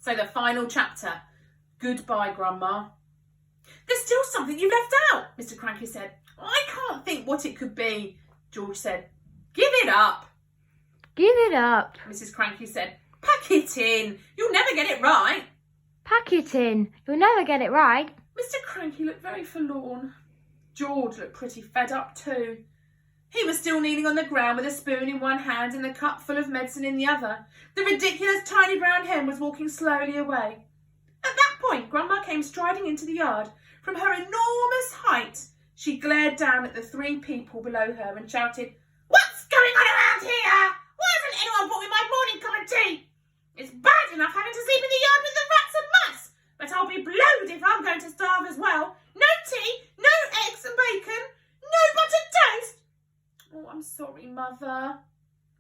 So the final chapter. Goodbye, Grandma. There's still something you left out, Mr. Cranky said. I can't think what it could be, George said. Give it up. Give it up. Mrs. Cranky said. Pack it in. You'll never get it right. Pack it in. You'll never get it right. Mr. Cranky looked very forlorn. George looked pretty fed up too. He was still kneeling on the ground with a spoon in one hand and a cup full of medicine in the other. The ridiculous tiny brown hen was walking slowly away. At that point, Grandma came striding into the yard. From her enormous height, she glared down at the three people below her and shouted, "What's going on around here? Why hasn't anyone brought me my morning cup of tea? It's bad enough having to sleep in the yard with the rats and mice, but I'll be blowed if I'm going to starve as well. No tea, no eggs and bacon, no buttered toast." "Oh, I'm sorry, Mother,"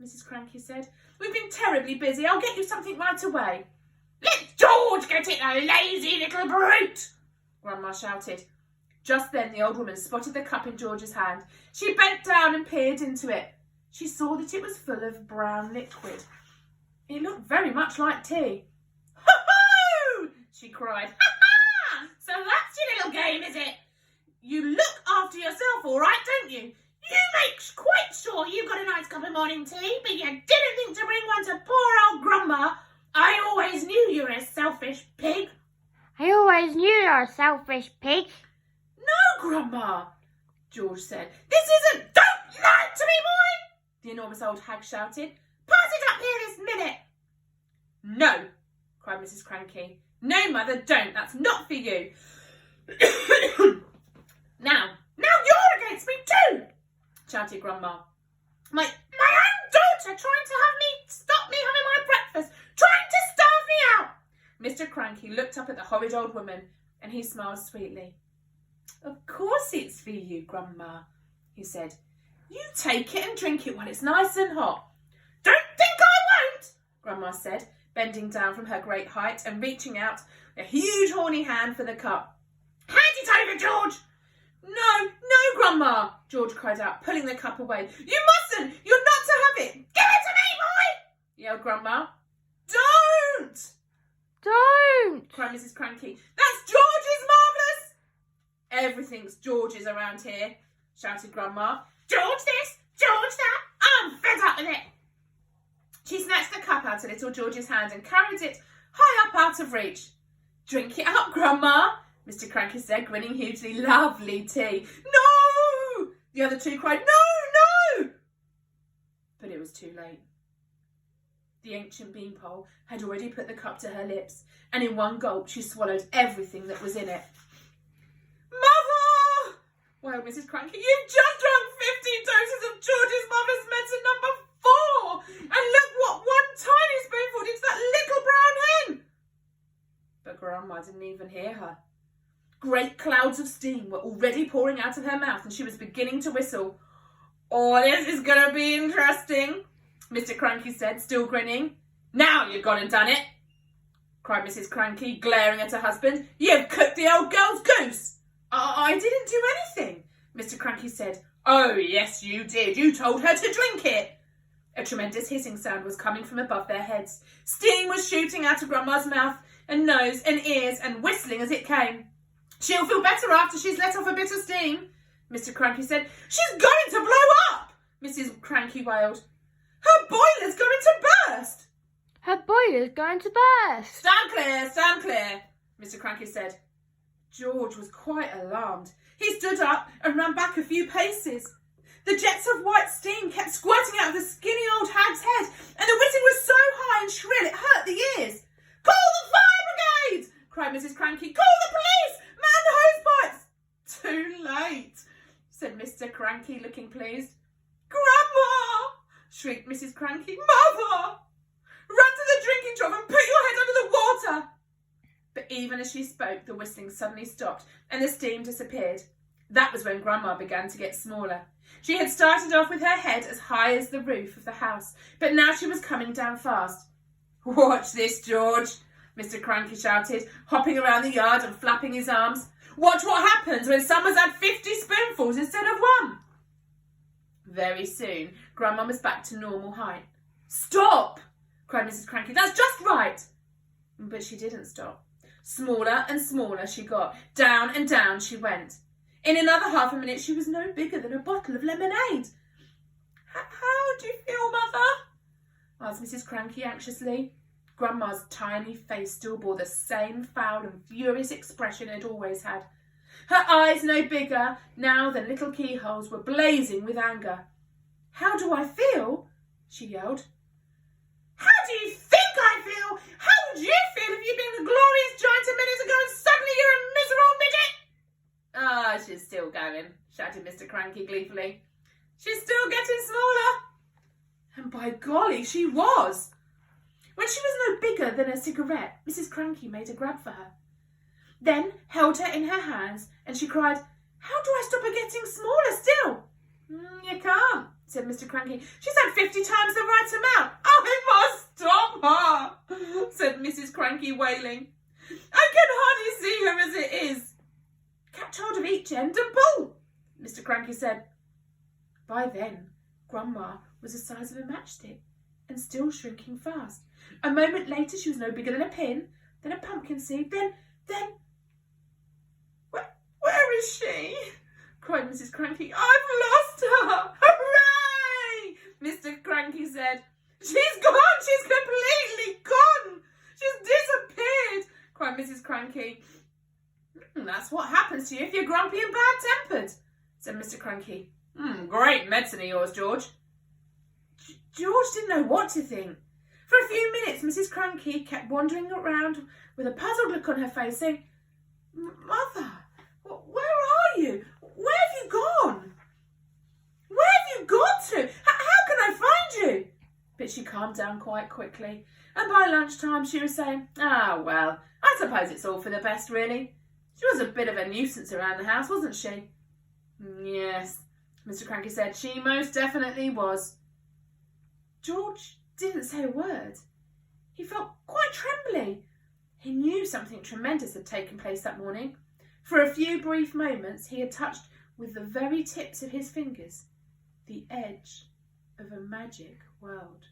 Mrs. Cranky said. "We've been terribly busy. I'll get you something right away." "Let George get it, the lazy little brute!" Grandma shouted. Just then the old woman spotted the cup in George's hand. She bent down and peered into it. She saw that it was full of brown liquid. It looked very much like tea. "Ho-ho!" she cried. "Ha-ha! So that's your little game, is it? You look after yourself all right, don't you? You make quite sure you've got a nice cup of morning tea, but you didn't think to bring one to poor old Grandma. I always knew you were a selfish pig." I always knew you were a selfish pig. "No, Grandma," George said. "This isn't—" "Don't lie to me, boy!" the enormous old hag shouted. "Pass it up here this minute." "No," cried Mrs. Cranky. "No, Mother, don't. That's not for you." Now you're against me too," shouted Grandma. My own daughter trying to stop me having my breakfast, trying to starve me out." Mr. Cranky looked up at the horrid old woman and he smiled sweetly. "Of course it's for you, Grandma," he said. "You take it and drink it while it's nice and hot." "Don't think I won't," Grandma said, bending down from her great height and reaching out a huge horny hand for the cup. "Hand it over, George." No, Grandma," George cried out, pulling the cup away. "You mustn't! You're not to have it! Give it to me, boy!" yelled Grandma. "Don't!" cried Mrs. Cranky. "That's George's, Marvellous!" "Everything's George's around here," shouted Grandma. "George this, George that, I'm fed up with it." She snatched the cup out of little George's hand and carried it high up out of reach. "Drink it up, Grandma," Mr. Cranky said, grinning hugely. "Lovely tea." "No!" the other two cried. "No!" But it was too late. The ancient beanpole had already put the cup to her lips, and in one gulp she swallowed everything that was in it. "Mother!" wailed Mrs. Cranky. "You've just drunk 15 doses of George's mother's medicine number 4, and look what one tiny spoonful did to that little brown hen." But Grandma didn't even hear her. Great clouds of steam were already pouring out of her mouth and she was beginning to whistle. "Oh, this is going to be interesting," Mr. Cranky said, still grinning. "Now you've gone and done it," cried Mrs. Cranky, glaring at her husband. "You've cooked the old girl's goose." I didn't do anything," Mr. Cranky said. "Oh, yes, you did. You told her to drink it." A tremendous hissing sound was coming from above their heads. Steam was shooting out of Grandma's mouth and nose and ears and whistling as it came. "She'll feel better after she's let off a bit of steam," Mr. Cranky said. "She's going to blow up," Mrs. Cranky wailed. "Her boiler's going to burst." Her boiler's going to burst. Stand clear," Mr. Cranky said. George was quite alarmed. He stood up and ran back a few paces. The jets of white steam kept squirting out of the skinny old hag's head, and the whistling was so high and shrill it hurt the ears. "Call the fire brigade!" cried Mrs. Cranky. "Call the police! Man the hose pipes!" "Too late," said Mr. Cranky, looking pleased. "Grandma!" shrieked Mrs. Cranky. "Mother! Run to the drinking trough and put your head under the water!" But even as she spoke, the whistling suddenly stopped and the steam disappeared. That was when Grandma began to get smaller. She had started off with her head as high as the roof of the house, but now she was coming down fast. "Watch this, George," Mr. Cranky shouted, hopping around the yard and flapping his arms. "Watch what happens when someone's had 50 spoonfuls instead of 1. Very soon, Grandma was back to normal height. "Stop!" cried Mrs. Cranky. "That's just right." But she didn't stop. Smaller and smaller she got. Down and down she went. In another half a minute she was no bigger than a bottle of lemonade. How do you feel, Mother? Asked Mrs. Cranky anxiously. Grandma's tiny face still bore the same foul and furious expression it had always had. Her eyes, no bigger now than little keyholes, were blazing with anger. How do I feel? She yelled. How do you think I feel? How would you feel if you'd been the glorious giant a minute ago and suddenly you're a miserable midget? Ah, she's still going, shouted Mr. Cranky gleefully. She's still getting smaller. And by golly, she was. When she was no bigger than a cigarette, Mrs. Cranky made a grab for her, then held her in her hands, and she cried, How do I stop her getting smaller still? You can't, said Mr. Cranky. She's had 50 times the right amount. I must stop her, said Mrs. Cranky, wailing. I can hardly see her as it is. Catch hold of each end and pull, Mr. Cranky said. By then, Grandma was the size of a matchstick and still shrinking fast. A moment later, she was no bigger than a pin, then a pumpkin seed, then... Where is she? Cried Mrs. Cranky. I've lost her! Hooray! Mr. Cranky said. She's gone! She's completely gone! She's disappeared! Cried Mrs. Cranky. That's what happens to you if you're grumpy and bad-tempered, said Mr. Cranky. Great medicine of yours, George. George didn't know what to think. For a few minutes, Mrs. Cranky kept wandering around with a puzzled look on her face, saying, Mother, where are you? Where have you gone? Where have you got to? How can I find you? But she calmed down quite quickly, and by lunchtime she was saying, well, I suppose it's all for the best, really. She was a bit of a nuisance around the house, wasn't she? Yes, Mr. Cranky said, she most definitely was. George didn't say a word. He felt quite trembly. He knew something tremendous had taken place that morning. For a few brief moments he had touched with the very tips of his fingers the edge of a magic world.